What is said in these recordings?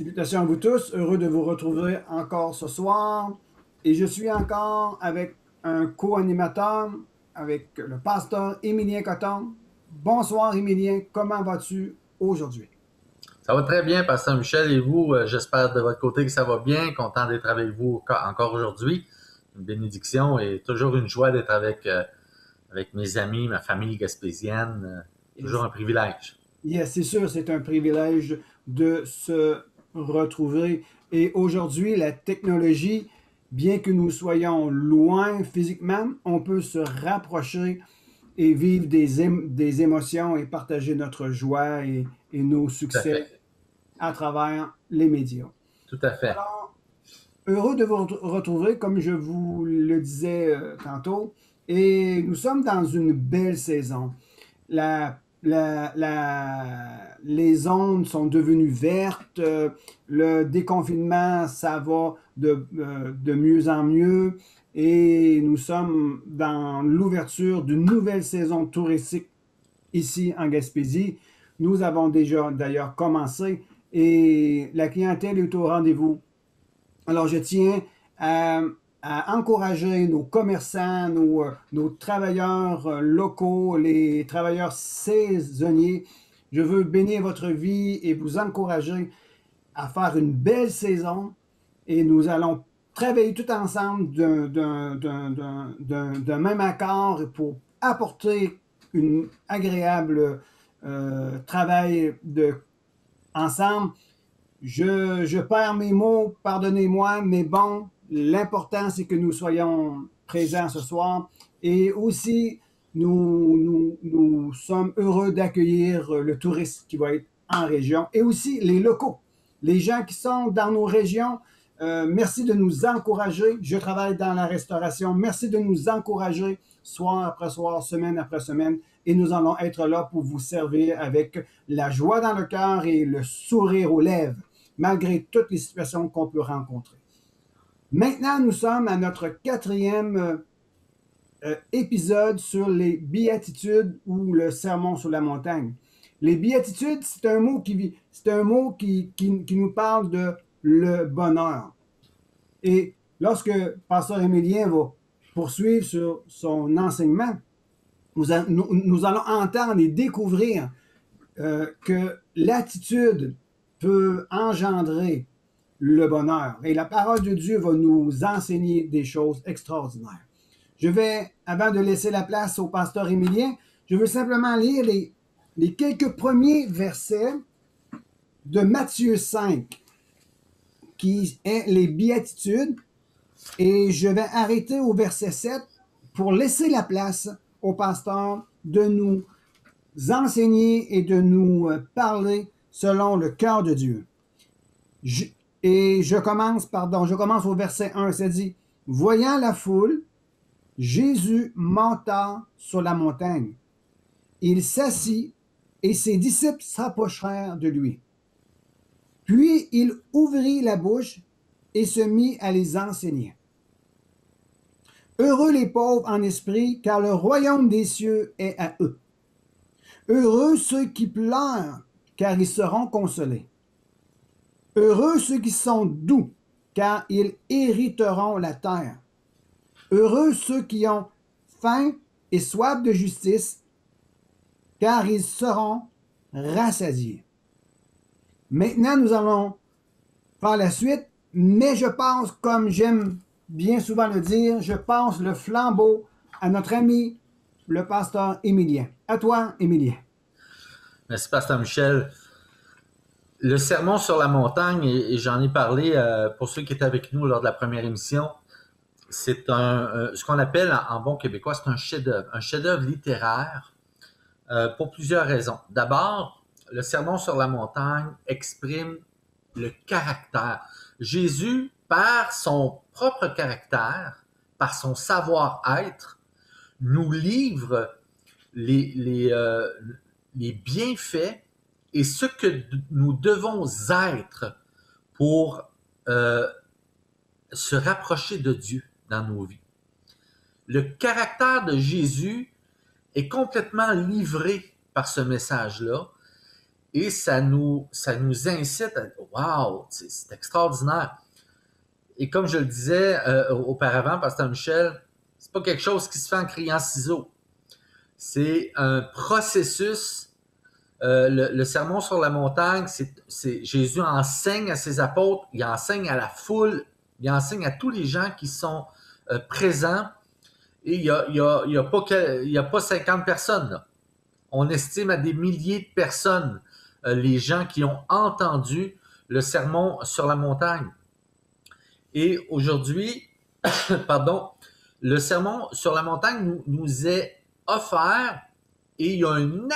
Salutations à vous tous, heureux de vous retrouver encore ce soir. Et je suis encore avec un co-animateur, avec le pasteur Émilien Coton. Bonsoir Émilien, comment vas-tu aujourd'hui? Ça va très bien, Pasteur Michel, et vous, j'espère de votre côté que ça va bien. Content d'être avec vous encore aujourd'hui. Une bénédiction et toujours une joie d'être avec mes amis, ma famille gaspésienne. Toujours Yes, un privilège. yes, c'est sûr, c'est un privilège de se retrouver. Et aujourd'hui, la technologie, bien que nous soyons loin physiquement, on peut se rapprocher et vivre des émotions et partager notre joie et nos Tout à succès fait. à travers les médias. Tout à fait. Alors, heureux de vous retrouver, comme je vous le disais tantôt, et nous sommes dans une belle saison. Les ondes sont devenues vertes, le déconfinement, ça va de mieux en mieux, et nous sommes dans l'ouverture d'une nouvelle saison touristique ici en Gaspésie. Nous avons déjà d'ailleurs commencé et la clientèle est au rendez-vous. Alors, je tiens à, à encourager nos commerçants, nos travailleurs locaux, les travailleurs saisonniers. Je veux bénir votre vie et vous encourager à faire une belle saison et nous allons travailler tout ensemble d'un même accord pour apporter une agréable travail ensemble. Je perds mes mots, pardonnez-moi, mais bon, l'important c'est que nous soyons présents ce soir et aussi nous sommes heureux d'accueillir le touriste qui va être en région et aussi les locaux, les gens qui sont dans nos régions. Merci de nous encourager. Je travaille dans la restauration. Merci de nous encourager soir après soir, semaine après semaine. Et nous allons être là pour vous servir avec la joie dans le cœur et le sourire aux lèvres, malgré toutes les situations qu'on peut rencontrer. Maintenant, nous sommes à notre quatrième épisode sur les béatitudes ou le sermon sur la montagne. Les béatitudes, c'est un mot qui nous parle de le bonheur. Et lorsque Pasteur Émilien va poursuivre sur son enseignement, nous allons entendre et découvrir que l'attitude peut engendrer le bonheur. Et la parole de Dieu va nous enseigner des choses extraordinaires. Je vais, avant de laisser la place au pasteur Émilien, je veux simplement lire les quelques premiers versets de Matthieu 5, qui est les béatitudes, et je vais arrêter au verset 7 pour laisser la place au pasteur de nous enseigner et de nous parler selon le cœur de Dieu. Je commence au verset 1, ça dit, « Voyant la foule, Jésus monta sur la montagne. Il s'assit et ses disciples s'approchèrent de lui. Puis il ouvrit la bouche et se mit à les enseigner. Heureux les pauvres en esprit, car le royaume des cieux est à eux. Heureux ceux qui pleurent, car ils seront consolés. Heureux ceux qui sont doux, car ils hériteront la terre. Heureux ceux qui ont faim et soif de justice, car ils seront rassasiés. » Maintenant, nous allons faire la suite, mais je pense, comme j'aime bien souvent le dire, je passe le flambeau à notre ami, le pasteur Émilien. À toi, Émilien. Merci, Pasteur Michel. Le sermon sur la montagne, et j'en ai parlé pour ceux qui étaient avec nous lors de la première émission, c'est ce qu'on appelle en bon québécois, c'est un chef-d'œuvre littéraire pour plusieurs raisons. D'abord, le sermon sur la montagne exprime le caractère. Jésus, par son propre caractère, par son savoir-être, nous livre les bienfaits et ce que nous devons être pour se rapprocher de Dieu dans nos vies. Le caractère de Jésus est complètement livré par ce message-là et ça nous incite à « Wow, c'est extraordinaire ». Et comme je le disais auparavant, Pasteur Michel, c'est pas quelque chose qui se fait en criant ciseaux. C'est un processus. Le sermon sur la montagne, Jésus enseigne à ses apôtres, il enseigne à la foule, il enseigne à tous les gens qui sont présents. Et il y a pas 50 personnes, là. On estime à des milliers de personnes les gens qui ont entendu le sermon sur la montagne. Et aujourd'hui, pardon, le sermon sur la montagne nous est offert et il y a une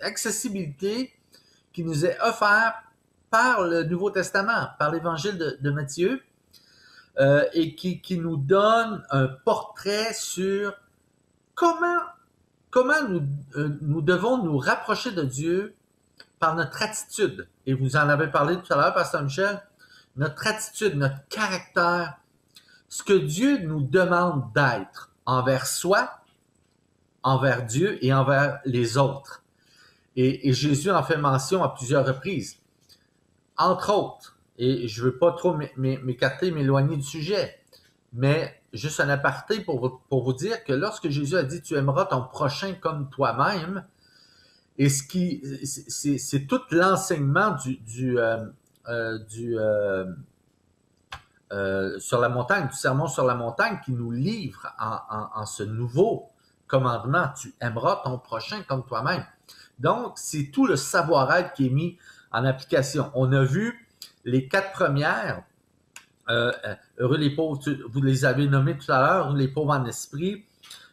accessibilité qui nous est offerte par le Nouveau Testament, par l'Évangile de Matthieu, et qui nous donne un portrait sur comment nous devons nous rapprocher de Dieu par notre attitude. Et vous en avez parlé tout à l'heure, Pasteur Michel, notre attitude, notre caractère, ce que Dieu nous demande d'être envers soi, envers Dieu et envers les autres. Et Jésus en fait mention à plusieurs reprises. Entre autres, et je ne veux pas trop m'écarter, m'éloigner du sujet, mais juste un aparté pour vous dire que lorsque Jésus a dit « Tu aimeras ton prochain comme toi-même », et c'est tout l'enseignement sur la montagne, du sermon sur la montagne qui nous livre en ce nouveau commandement. Tu aimeras ton prochain comme toi-même. Donc, c'est tout le savoir-être qui est mis en application. On a vu les 4 premières, heureux les pauvres, vous les avez nommés tout à l'heure, heureux les pauvres en esprit,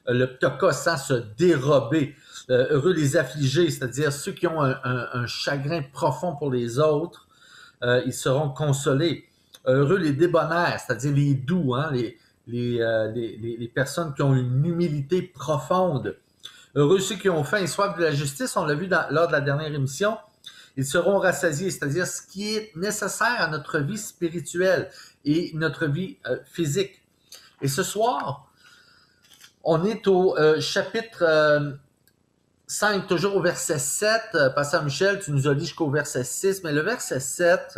le ptoka sans se dérober, heureux les affligés, c'est-à-dire ceux qui ont un chagrin profond pour les autres, ils seront consolés. Heureux les débonnaires, c'est-à-dire les doux, hein, les personnes qui ont une humilité profonde. Heureux ceux qui ont faim et soif de la justice, on l'a vu lors de la dernière émission, ils seront rassasiés, c'est-à-dire ce qui est nécessaire à notre vie spirituelle et notre vie physique. Et ce soir, on est au chapitre 5, toujours au verset 7. Pasteur Michel, tu nous as dit jusqu'au verset 6, mais le verset 7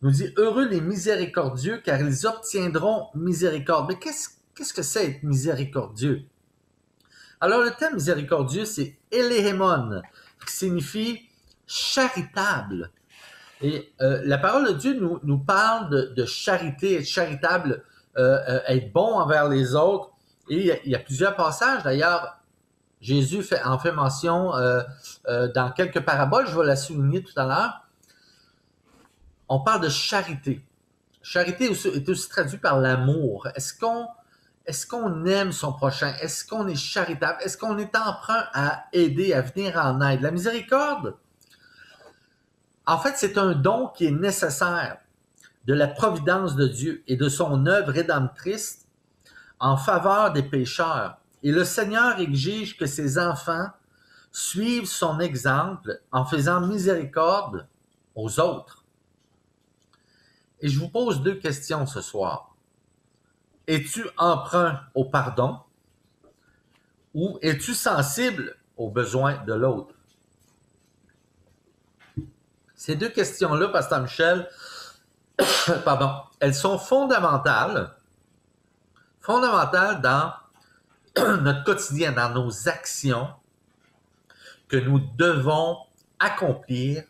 nous dit « Heureux les miséricordieux, car ils obtiendront miséricorde ». Mais qu'est-ce que c'est être miséricordieux? Alors, le terme miséricordieux, c'est « éléhémon », qui signifie « charitable ». Et la parole de Dieu nous parle de charité, être charitable, être bon envers les autres. Et il y a plusieurs passages, d'ailleurs, Jésus en fait mention dans quelques paraboles, je vais la souligner tout à l'heure. On parle de charité. Charité est aussi traduit par l'amour. Est-ce qu'on aime son prochain? Est-ce qu'on est charitable? Est-ce qu'on est emprunt à aider, à venir en aide? La miséricorde, en fait, c'est un don qui est nécessaire de la providence de Dieu et de son œuvre rédemptrice en faveur des pécheurs. Et le Seigneur exige que ses enfants suivent son exemple en faisant miséricorde aux autres. Et je vous pose 2 questions ce soir. Es-tu emprunt au pardon ou es-tu sensible aux besoins de l'autre? Ces 2 questions-là, Pasteur Michel, pardon, elles sont fondamentales dans notre quotidien, dans nos actions que nous devons accomplir.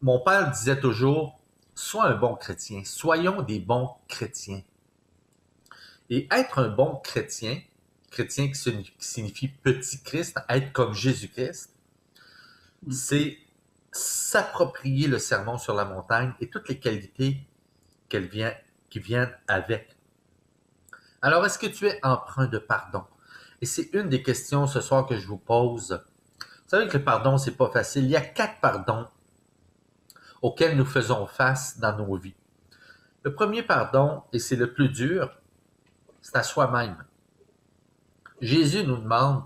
Mon père disait toujours, sois un bon chrétien, soyons des bons chrétiens. Et être un bon chrétien qui signifie petit Christ, être comme Jésus-Christ, c'est s'approprier le sermon sur la montagne et toutes les qualités qui viennent avec. Alors, est-ce que tu es empreint de pardon? Et c'est une des questions ce soir que je vous pose. Vous savez que le pardon, c'est pas facile. Il y a 4 pardons auxquels nous faisons face dans nos vies. Le premier pardon, et c'est le plus dur, c'est à soi-même. Jésus nous demande,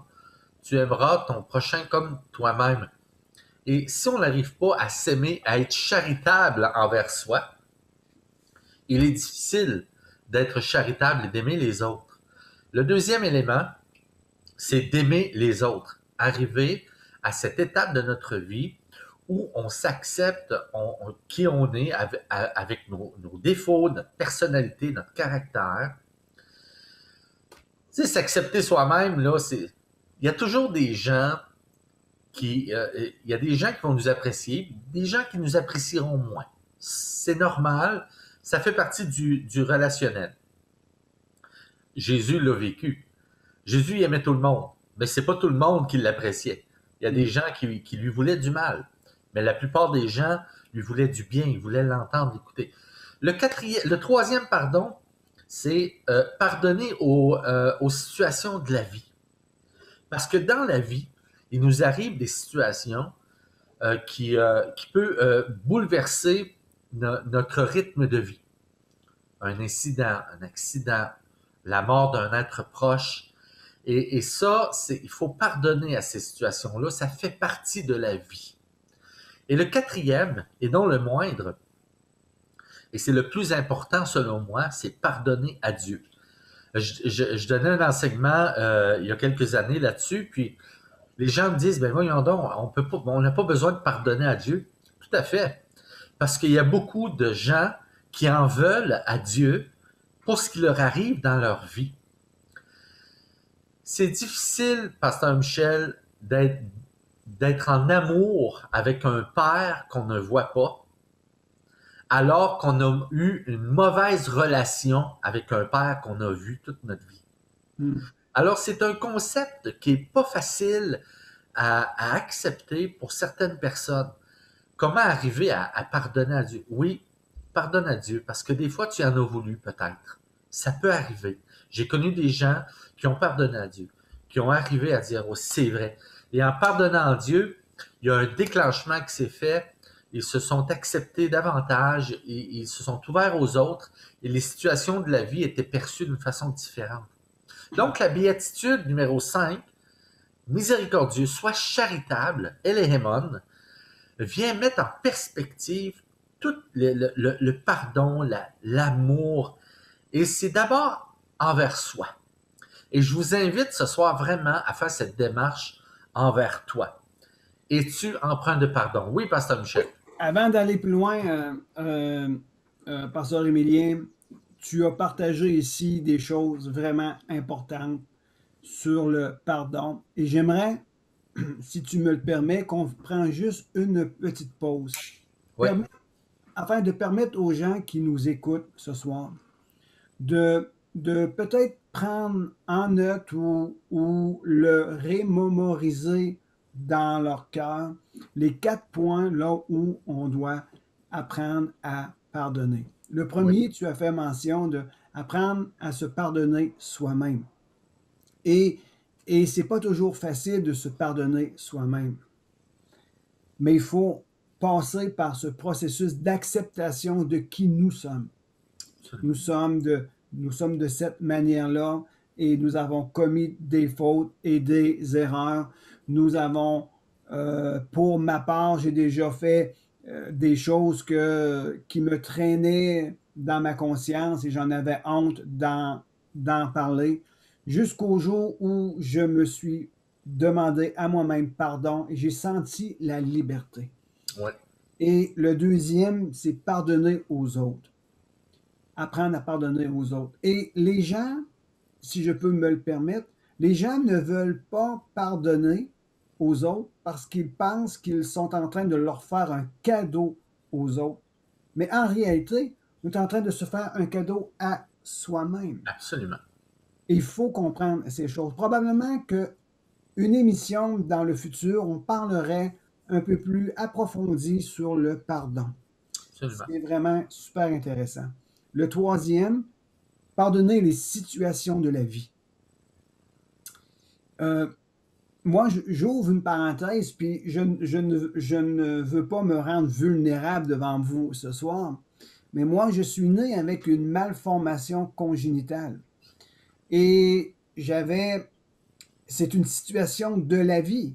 tu aimeras ton prochain comme toi-même. Et si on n'arrive pas à s'aimer, à être charitable envers soi, il est difficile d'être charitable et d'aimer les autres. Le deuxième élément, c'est d'aimer les autres. Arriver à cette étape de notre vie où on s'accepte qui on est avec nos défauts, notre personnalité, notre caractère. Tu sais, s'accepter soi-même, là, il y a toujours des gens il y a des gens qui vont nous apprécier, des gens qui nous apprécieront moins. C'est normal, ça fait partie du relationnel. Jésus l'a vécu. Jésus il aimait tout le monde, mais c'est pas tout le monde qui l'appréciait. Il y a des gens qui lui voulaient du mal, mais la plupart des gens lui voulaient du bien, ils voulaient l'entendre, l'écouter. Le troisième pardon, c'est pardonner aux situations de la vie. Parce que dans la vie, il nous arrive des situations qui peuvent bouleverser notre rythme de vie. Un incident, un accident, la mort d'un être proche. Et ça, il faut pardonner à ces situations-là. Ça fait partie de la vie. Et le quatrième, et non le moindre, et c'est le plus important selon moi, c'est pardonner à Dieu. Je donnais un enseignement il y a quelques années là-dessus, puis les gens me disent, ben voyons donc, on n'a pas besoin de pardonner à Dieu. Tout à fait. Parce qu'il y a beaucoup de gens qui en veulent à Dieu pour ce qui leur arrive dans leur vie. C'est difficile, Pasteur Michel, d'être en amour avec un père qu'on ne voit pas, alors qu'on a eu une mauvaise relation avec un père qu'on a vu toute notre vie. Alors, c'est un concept qui n'est pas facile à accepter pour certaines personnes. Comment arriver à pardonner à Dieu? Oui, pardonne à Dieu, parce que des fois, tu en as voulu peut-être. Ça peut arriver. J'ai connu des gens qui ont pardonné à Dieu, qui ont arrivé à dire, oh, c'est vrai. Et en pardonnant à Dieu, il y a un déclenchement qui s'est fait. Ils se sont acceptés davantage, et ils se sont ouverts aux autres, et les situations de la vie étaient perçues d'une façon différente. Donc, la béatitude numéro 5, miséricordieux, sois charitable, Eléhémon, vient mettre en perspective tout le pardon, l'amour. Et c'est d'abord envers soi. Et je vous invite ce soir vraiment à faire cette démarche envers toi. Es-tu empreint de pardon? Oui, Pasteur Michel. Avant d'aller plus loin, Pasteur Émilien, tu as partagé ici des choses vraiment importantes sur le pardon. Et j'aimerais, si tu me le permets, qu'on prenne juste une petite pause. Oui. Afin de permettre aux gens qui nous écoutent ce soir de peut-être prendre en note ou le rémémoriser dans leur cœur les 4 points là où on doit apprendre à pardonner. Le premier, tu as fait mention d'apprendre à se pardonner soi-même. Et c'est pas toujours facile de se pardonner soi-même. Mais il faut passer par ce processus d'acceptation de qui nous sommes. Nous sommes de cette manière-là et nous avons commis des fautes et des erreurs. Nous avons, pour ma part, j'ai déjà fait des choses qui me traînaient dans ma conscience et j'en avais honte d'en parler, jusqu'au jour où je me suis demandé à moi-même pardon et j'ai senti la liberté. Ouais. Et le deuxième, c'est pardonner aux autres. Apprendre à pardonner aux autres. Et les gens, si je peux me le permettre, les gens ne veulent pas pardonner aux autres parce qu'ils pensent qu'ils sont en train de leur faire un cadeau aux autres. Mais en réalité, on est en train de se faire un cadeau à soi-même. Absolument. Il faut comprendre ces choses. Probablement qu'une émission dans le futur, on parlerait un peu plus approfondi sur le pardon. Absolument. C'est vraiment super intéressant. Le troisième, pardonner les situations de la vie. Moi, j'ouvre une parenthèse, puis je ne veux pas me rendre vulnérable devant vous ce soir, mais moi, je suis né avec une malformation congénitale. Et c'est une situation de la vie.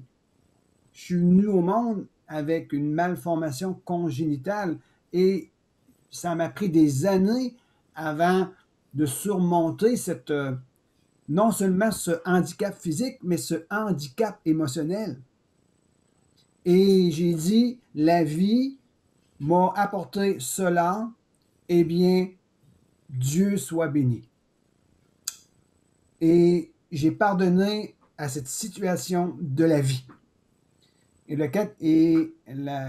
Je suis venu au monde avec une malformation congénitale et ça m'a pris des années avant de surmonter non seulement ce handicap physique, mais ce handicap émotionnel. Et j'ai dit, la vie m'a apporté cela, eh bien, Dieu soit béni. Et j'ai pardonné à cette situation de la vie. Et la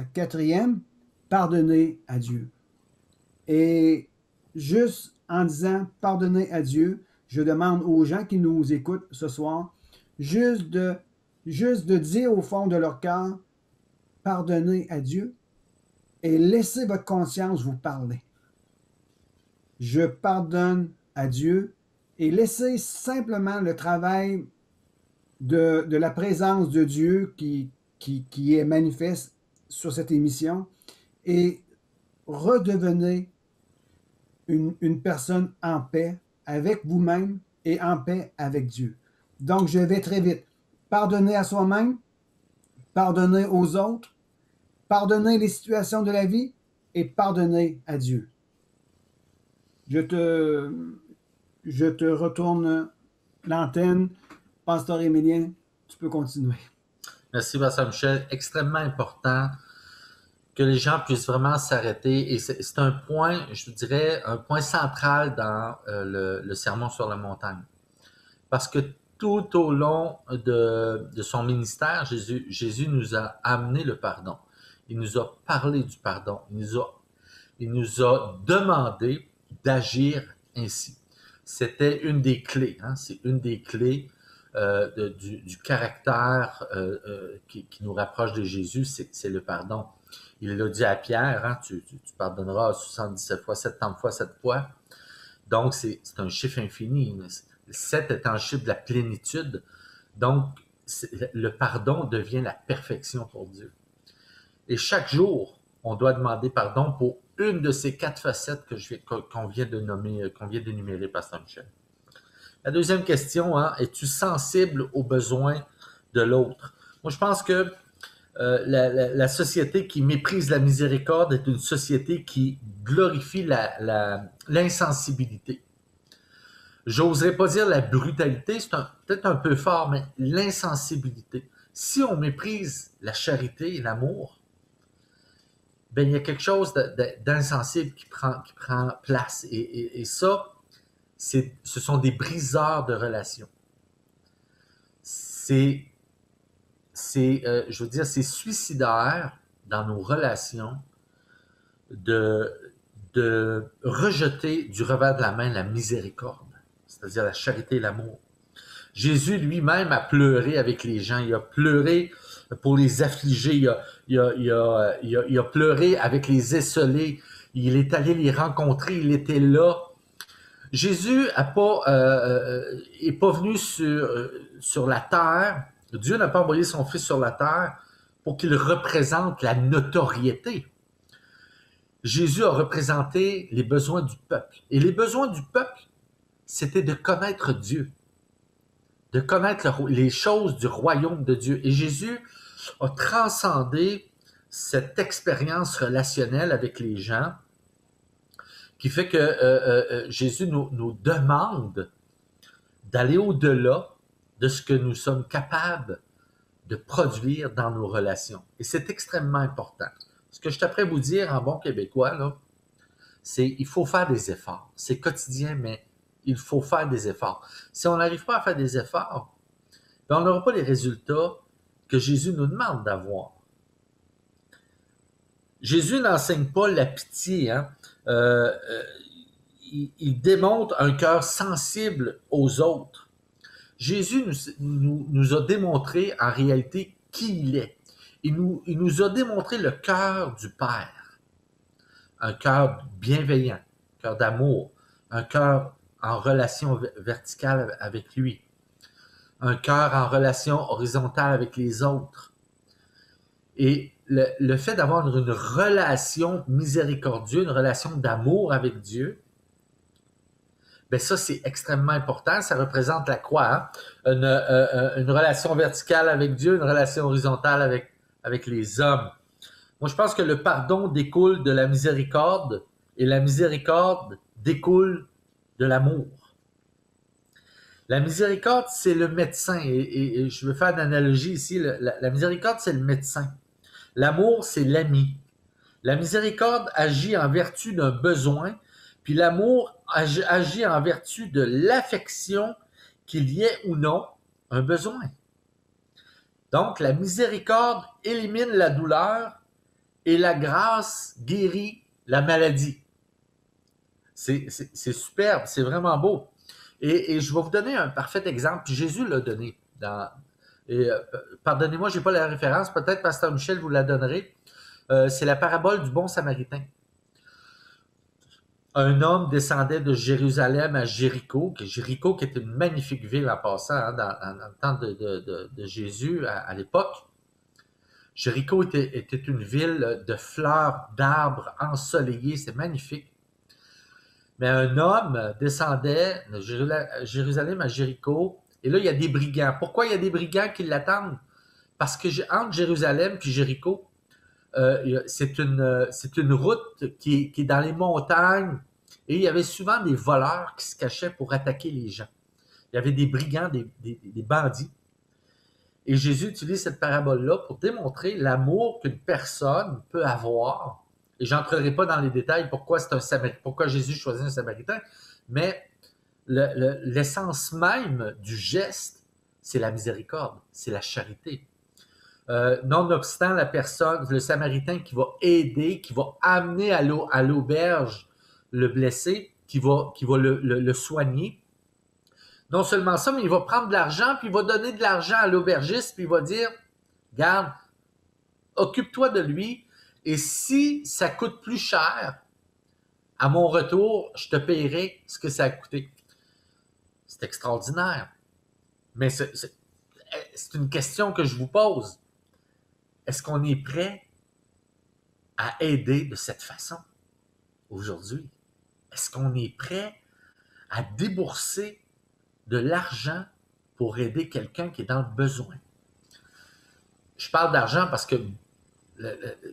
quatrième, pardonner à Dieu. Et juste en disant pardonner à Dieu, je demande aux gens qui nous écoutent ce soir juste de dire au fond de leur cœur, pardonnez à Dieu et laissez votre conscience vous parler. Je pardonne à Dieu et laissez simplement le travail de la présence de Dieu qui est manifeste sur cette émission et redevenez une personne en paix avec vous-même et en paix avec Dieu. Donc, je vais très vite. Pardonner à soi-même, pardonner aux autres, pardonner les situations de la vie et pardonner à Dieu. Je te retourne l'antenne. Pasteur Émilien, tu peux continuer. Merci, Pasteur Michel. Extrêmement important que les gens puissent vraiment s'arrêter. Et c'est un point, je dirais, un point central dans le sermon sur la montagne. Parce que tout au long de son ministère, Jésus nous a amené le pardon. Il nous a parlé du pardon. Il nous a demandé d'agir ainsi. C'était une des clés. Hein? C'est une des clés du caractère qui nous rapproche de Jésus, c'est le pardon. Il l'a dit à Pierre, hein, tu pardonneras 77 fois, 70 fois, 7 fois. Donc, c'est un chiffre infini. 7 étant le chiffre de la plénitude. Donc, le pardon devient la perfection pour Dieu. Et chaque jour, on doit demander pardon pour une de ces 4 facettes qu'on vient de nommer, qu'on vient d'énumérer, Pasteur Michel. La deuxième question, hein, es-tu sensible aux besoins de l'autre? Moi, je pense que la société qui méprise la miséricorde est une société qui glorifie l'insensibilité. J'oserais pas dire la brutalité, c'est peut-être un peu fort, mais l'insensibilité. Si on méprise la charité et l'amour, ben il y a quelque chose d'insensible qui prend place. Et ça, ce sont des briseurs de relations. Je veux dire, c'est suicidaire dans nos relations de rejeter du revers de la main la miséricorde, c'est-à-dire la charité et l'amour. Jésus lui-même a pleuré avec les gens, il a pleuré pour les affligés, il a pleuré avec les esseulés, il est allé les rencontrer, il était là. Jésus est pas venu sur la terre, Dieu n'a pas envoyé son Fils sur la terre pour qu'il représente la notoriété. Jésus a représenté les besoins du peuple. Et les besoins du peuple, c'était de connaître Dieu, de connaître les choses du royaume de Dieu. Et Jésus a transcendé cette expérience relationnelle avec les gens qui fait que Jésus nous demande d'aller au-delà de ce que nous sommes capables de produire dans nos relations. Et c'est extrêmement important. Ce que je t'apprête à vous dire en bon québécois, là, c'est qu'il faut faire des efforts. C'est quotidien, mais il faut faire des efforts. Si on n'arrive pas à faire des efforts, ben on n'aura pas les résultats que Jésus nous demande d'avoir. Jésus n'enseigne pas la pitié. Hein? Il démontre un cœur sensible aux autres. Jésus nous a démontré en réalité qui il est. Il nous a démontré le cœur du Père. Un cœur bienveillant, un cœur d'amour, un cœur en relation verticale avec lui, un cœur en relation horizontale avec les autres. Et le fait d'avoir une relation miséricordieuse, une relation d'amour avec Dieu, ben ça, c'est extrêmement important. Ça représente la croix. Hein? Une relation verticale avec Dieu, une relation horizontale avec les hommes. Moi, je pense que le pardon découle de la miséricorde et la miséricorde découle de l'amour. La miséricorde, c'est le médecin. Et je veux faire une analogie ici. La miséricorde, c'est le médecin. L'amour, c'est l'ami. La miséricorde agit en vertu d'un besoin, puis l'amour agit en vertu de l'affection qu'il y ait ou non un besoin. Donc, la miséricorde élimine la douleur et la grâce guérit la maladie. C'est superbe, c'est vraiment beau. Et je vais vous donner un parfait exemple, puis Jésus l'a donné. Pardonnez-moi, je n'ai pas la référence, peut-être Pasteur Michel vous la donnerez. C'est la parabole du bon Samaritain. Un homme descendait de Jérusalem à Jéricho qui était une magnifique ville en passant, hein, dans le temps de Jésus à l'époque. Jéricho était une ville de fleurs, d'arbres ensoleillés, c'est magnifique. Mais un homme descendait de Jérusalem à Jéricho, et là, il y a des brigands. Pourquoi il y a des brigands qui l'attendent? Parce que entre Jérusalem et Jéricho, c'est une route qui est dans les montagnes, et il y avait souvent des voleurs qui se cachaient pour attaquer les gens. Il y avait des brigands, des bandits. Et Jésus utilise cette parabole-là pour démontrer l'amour qu'une personne peut avoir. Et je n'entrerai pas dans les détails pourquoi Jésus choisit un Samaritain, mais l'essence même du geste, c'est la miséricorde, c'est la charité. Nonobstant la personne, le Samaritain qui va aider, qui va amener à l'auberge le blessé, qui va le soigner. Non seulement ça, mais il va prendre de l'argent, puis il va donner de l'argent à l'aubergiste, puis il va dire, regarde, occupe-toi de lui, et si ça coûte plus cher, à mon retour, je te paierai ce que ça a coûté. C'est extraordinaire. Mais c'est une question que je vous pose. Est-ce qu'on est prêt à aider de cette façon aujourd'hui? Est-ce qu'on est prêt à débourser de l'argent pour aider quelqu'un qui est dans le besoin? Je parle d'argent parce que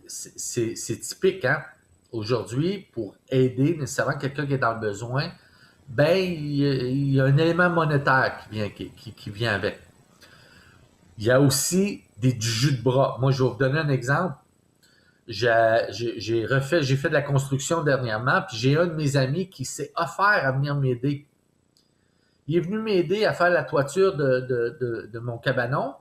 c'est typique, hein? Aujourd'hui, pour aider nécessairement quelqu'un qui est dans le besoin, ben, il y a un élément monétaire qui vient avec. Il y a aussi du jus de bras. Moi, je vais vous donner un exemple. J'ai fait de la construction dernièrement, puis j'ai un de mes amis qui s'est offert à venir m'aider. Il est venu m'aider à faire la toiture de mon cabanon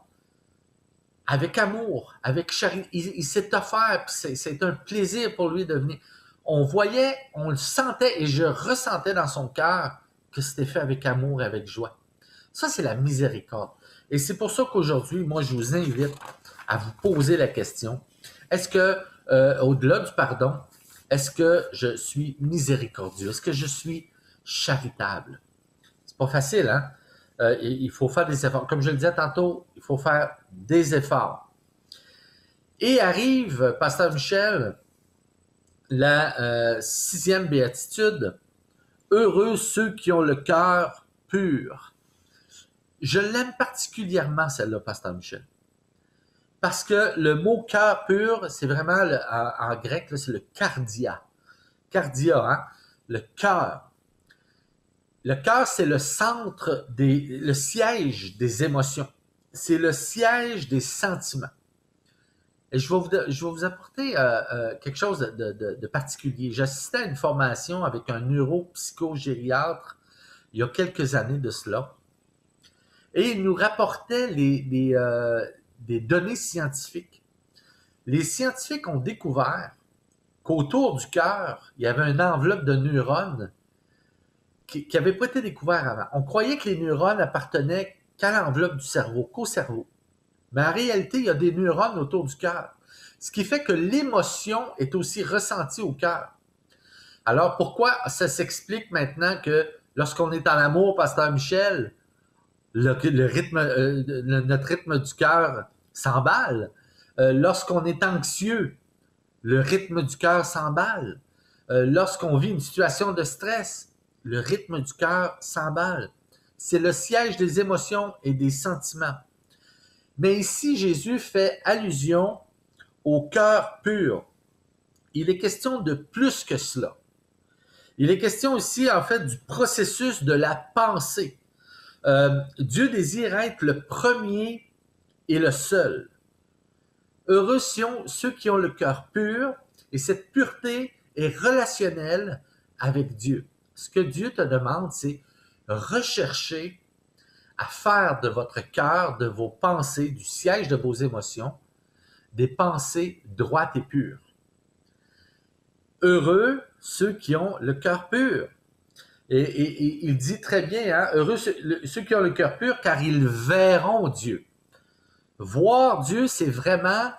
avec amour, avec charité. Il s'est offert, puis c'est un plaisir pour lui de venir. On le sentait et je ressentais dans son cœur que c'était fait avec amour et avec joie. Ça, c'est la miséricorde. Et c'est pour ça qu'aujourd'hui, moi, je vous invite à vous poser la question, est-ce que, au-delà du pardon, est-ce que je suis miséricordieux? Est-ce que je suis charitable? C'est pas facile, hein? Il faut faire des efforts. Comme je le disais tantôt, il faut faire des efforts. Et arrive, Pasteur Michel, la 6e béatitude, « Heureux ceux qui ont le cœur pur ». Je l'aime particulièrement, celle-là, Pasteur Michel. Parce que le mot « cœur pur », c'est vraiment, en grec, c'est le cardia. Cardia, hein? Le cœur. Le cœur, c'est le centre, le siège des émotions. C'est le siège des sentiments. Et je vais vous apporter quelque chose de particulier. J'assistais à une formation avec un neuropsychogériatre il y a quelques années de cela. Et il nous rapportait des données scientifiques. Les scientifiques ont découvert qu'autour du cœur, il y avait une enveloppe de neurones qui n'avait pas été découvert avant. On croyait que les neurones appartenaient qu'à l'enveloppe du cerveau, qu'au cerveau. Mais en réalité, il y a des neurones autour du cœur. Ce qui fait que l'émotion est aussi ressentie au cœur. Alors, pourquoi ça s'explique maintenant que lorsqu'on est en amour, Pasteur Michel, notre rythme du cœur s'emballe. Lorsqu'on est anxieux, le rythme du cœur s'emballe. Lorsqu'on vit une situation de stress, le rythme du cœur s'emballe. C'est le siège des émotions et des sentiments. Mais ici, Jésus fait allusion au cœur pur. Il est question de plus que cela. Il est question aussi, en fait, du processus de la pensée. Dieu désire être le premier et le seul. Heureux ceux qui ont le cœur pur, et cette pureté est relationnelle avec Dieu. Ce que Dieu te demande, c'est rechercher à faire de votre cœur, de vos pensées, du siège de vos émotions, des pensées droites et pures. Heureux ceux qui ont le cœur pur. Et il dit très bien, hein, heureux ceux qui ont le cœur pur, car ils verront Dieu. Voir Dieu, c'est vraiment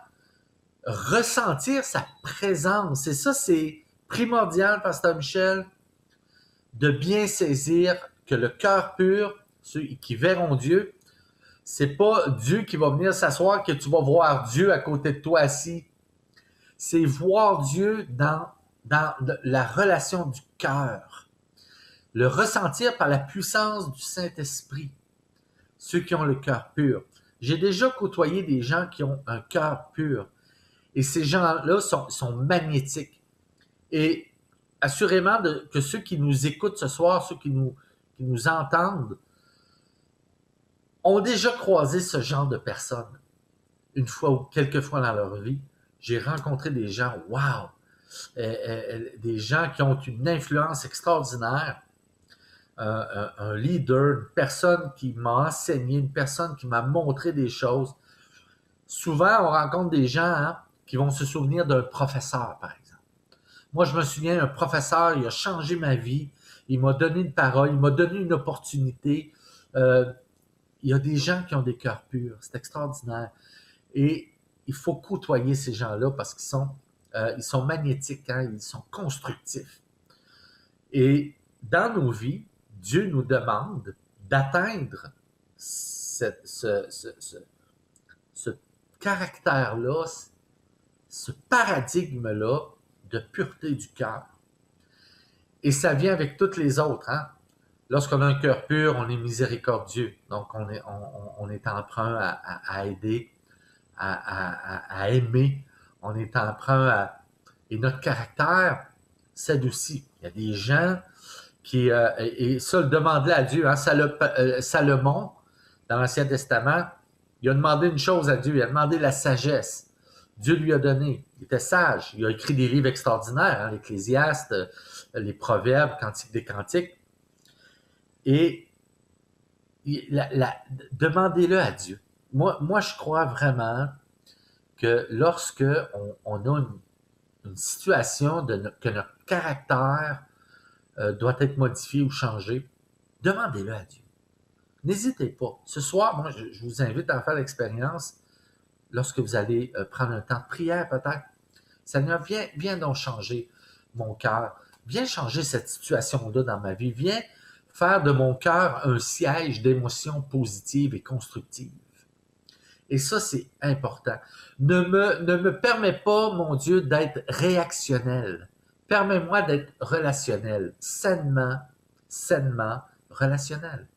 ressentir sa présence. Et ça, c'est primordial, Pasteur Michel, de bien saisir que le cœur pur, ceux qui verront Dieu, c'est pas Dieu qui va venir s'asseoir, que tu vas voir Dieu à côté de toi assis. C'est voir Dieu dans la relation du cœur. Le ressentir par la puissance du Saint-Esprit. Ceux qui ont le cœur pur. J'ai déjà côtoyé des gens qui ont un cœur pur. Et ces gens-là sont magnétiques. Et assurément que ceux qui nous écoutent ce soir, ceux qui nous entendent, ont déjà croisé ce genre de personnes. Une fois ou quelques fois dans leur vie, j'ai rencontré des gens, wow! Des gens qui ont une influence extraordinaire. Un leader, une personne qui m'a enseigné, une personne qui m'a montré des choses. Souvent, on rencontre des gens qui vont se souvenir d'un professeur, par exemple. Moi, je me souviens, un professeur, il a changé ma vie, il m'a donné une parole, il m'a donné une opportunité. Il y a des gens qui ont des cœurs purs, c'est extraordinaire. Et il faut côtoyer ces gens-là parce qu'ils sont magnétiques, hein, ils sont constructifs. Et dans nos vies, Dieu nous demande d'atteindre ce caractère-là, ce paradigme-là de pureté du cœur. Et ça vient avec toutes les autres. Hein? Lorsqu'on a un cœur pur, on est miséricordieux. Donc, on est emprunt à aider, à aimer. On est emprunt à... Et notre caractère s'adoucit. Il y a des gens qui... et ça, le demander à Dieu. Hein? Salomon, dans l'Ancien Testament, il a demandé une chose à Dieu. Il a demandé la sagesse. Dieu lui a donné. Il était sage. Il a écrit des livres extraordinaires, hein? l'Ecclésiaste, les Proverbes, Cantiques des Cantiques. Et demandez-le à Dieu. Moi, je crois vraiment que lorsque on a une situation que notre caractère doit être modifié ou changé, demandez-le à Dieu. N'hésitez pas. Ce soir, moi, je vous invite à faire l'expérience lorsque vous allez prendre un temps de prière peut-être. Seigneur, viens donc changer mon cœur. Viens changer cette situation-là dans ma vie. Viens faire de mon cœur un siège d'émotions positives et constructives. Et ça, c'est important. Ne me permets pas, mon Dieu, d'être réactionnel. Permets-moi d'être relationnel, sainement relationnel.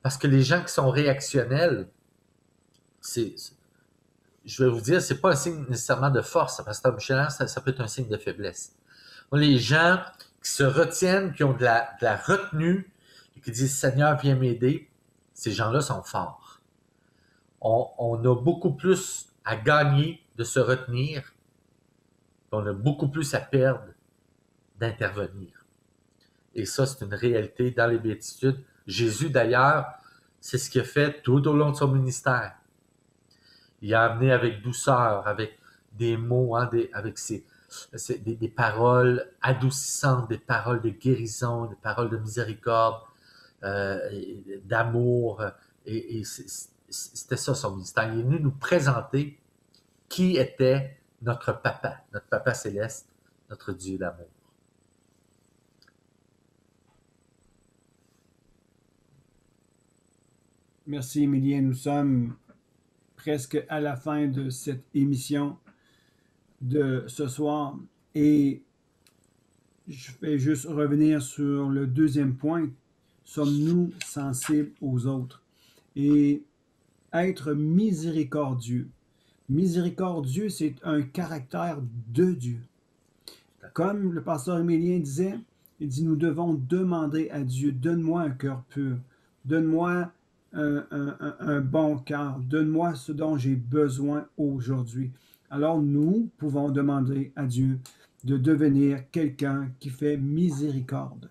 Parce que les gens qui sont réactionnels, je vais vous dire, c'est pas un signe nécessairement de force, Pasteur Michel, ça peut être un signe de faiblesse. Les gens qui se retiennent, qui ont de la retenue, et qui disent « Seigneur, viens m'aider », ces gens-là sont forts. On a beaucoup plus à gagner de se retenir, on a beaucoup plus à perdre d'intervenir. Et ça, c'est une réalité dans les béatitudes. Jésus, d'ailleurs, c'est ce qu'il a fait tout au long de son ministère. Il a amené avec douceur, avec des mots, hein, avec des paroles adoucissantes, des paroles de guérison, des paroles de miséricorde, d'amour. Et c'était ça son ministère. Il est venu nous présenter qui était notre Papa céleste, notre Dieu d'amour. Merci, Émilien. Nous sommes presque à la fin de cette émission de ce soir. Et je vais juste revenir sur le deuxième point. Sommes-nous sensibles aux autres? Et être miséricordieux. Miséricordieux, c'est un caractère de Dieu. Comme le pasteur Émilien disait, il dit, nous devons demander à Dieu, donne-moi un cœur pur. Donne-moi un bon cœur. Donne-moi ce dont j'ai besoin aujourd'hui. Alors nous pouvons demander à Dieu de devenir quelqu'un qui fait miséricorde.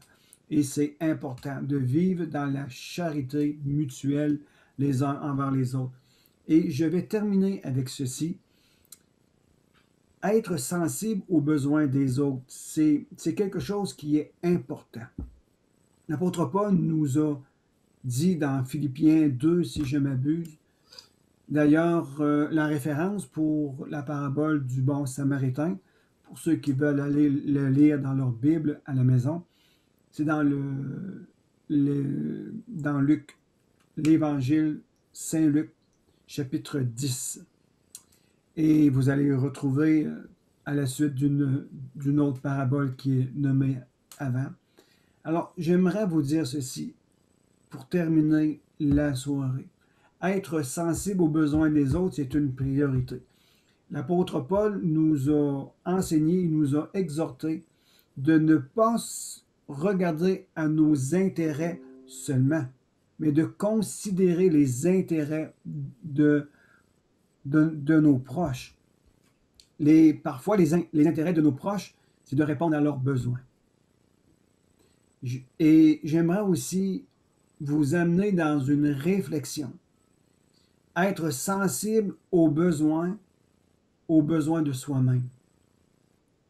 Et c'est important de vivre dans la charité mutuelle les uns envers les autres. Et je vais terminer avec ceci. Être sensible aux besoins des autres, c'est quelque chose qui est important. L'apôtre Paul nous a dit dans Philippiens 2, si je m'abuse, d'ailleurs, la référence pour la parabole du bon samaritain, pour ceux qui veulent aller le lire dans leur Bible à la maison, c'est dans dans Luc, l'Évangile Saint-Luc, chapitre 10. Et vous allez retrouver à la suite d'une autre parabole qui est nommée avant. Alors, j'aimerais vous dire ceci pour terminer la soirée. Être sensible aux besoins des autres, c'est une priorité. L'apôtre Paul nous a enseigné, il nous a exhorté de ne pas regarder à nos intérêts seulement, mais de considérer les intérêts de nos proches. Parfois, les intérêts de nos proches, c'est de répondre à leurs besoins. Et j'aimerais aussi vous amener dans une réflexion. Être sensible aux besoins de soi-même.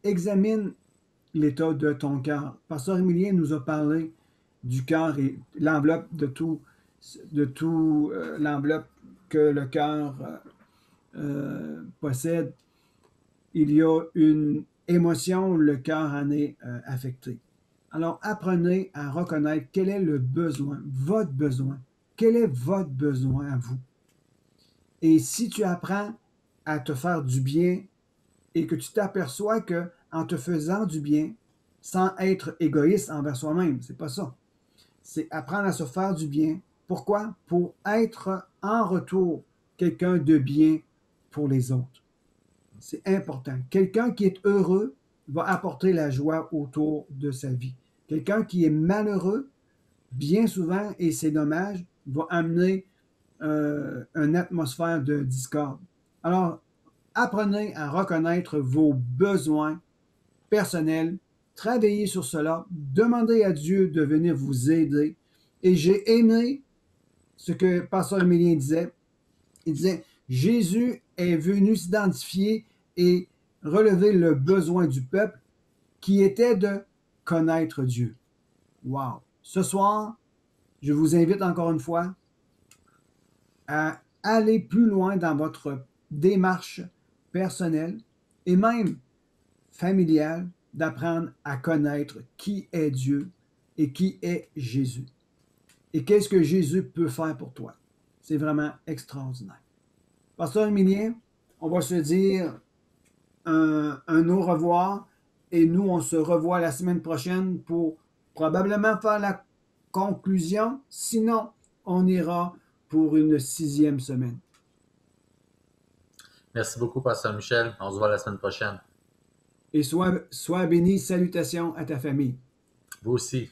Examine l'état de ton cœur. Pasteur Emilien nous a parlé du cœur et l'enveloppe l'enveloppe que le cœur possède. Il y a une émotion, le cœur en est affecté. Alors, apprenez à reconnaître quel est le besoin, votre besoin. Quel est votre besoin à vous? Et si tu apprends à te faire du bien et que tu t'aperçois que en te faisant du bien, sans être égoïste envers soi-même, c'est pas ça. C'est apprendre à se faire du bien. Pourquoi? Pour être en retour quelqu'un de bien pour les autres. C'est important. Quelqu'un qui est heureux va apporter la joie autour de sa vie. Quelqu'un qui est malheureux, bien souvent, et c'est dommage, va amener une atmosphère de discorde. Alors, apprenez à reconnaître vos besoins personnels, travaillez sur cela, demandez à Dieu de venir vous aider. Et j'ai aimé ce que Pasteur Emilien disait. Il disait, Jésus est venu s'identifier et relever le besoin du peuple qui était de connaître Dieu. Wow! Ce soir, je vous invite encore une fois à aller plus loin dans votre démarche personnelle et même familiale d'apprendre à connaître qui est Dieu et qui est Jésus. Et qu'est-ce que Jésus peut faire pour toi? C'est vraiment extraordinaire. Pasteur Emilien, on va se dire un au revoir et nous, on se revoit la semaine prochaine pour probablement faire la conclusion. Sinon, on ira pour une 6e semaine. Merci beaucoup, Pasteur Michel. On se voit la semaine prochaine. Et sois béni. Salutations à ta famille. Vous aussi.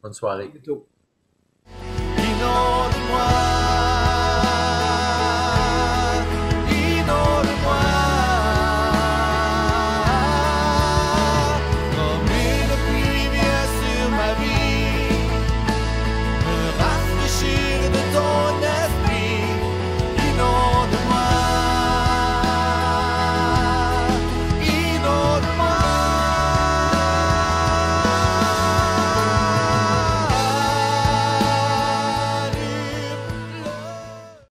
Bonne soirée. À bientôt.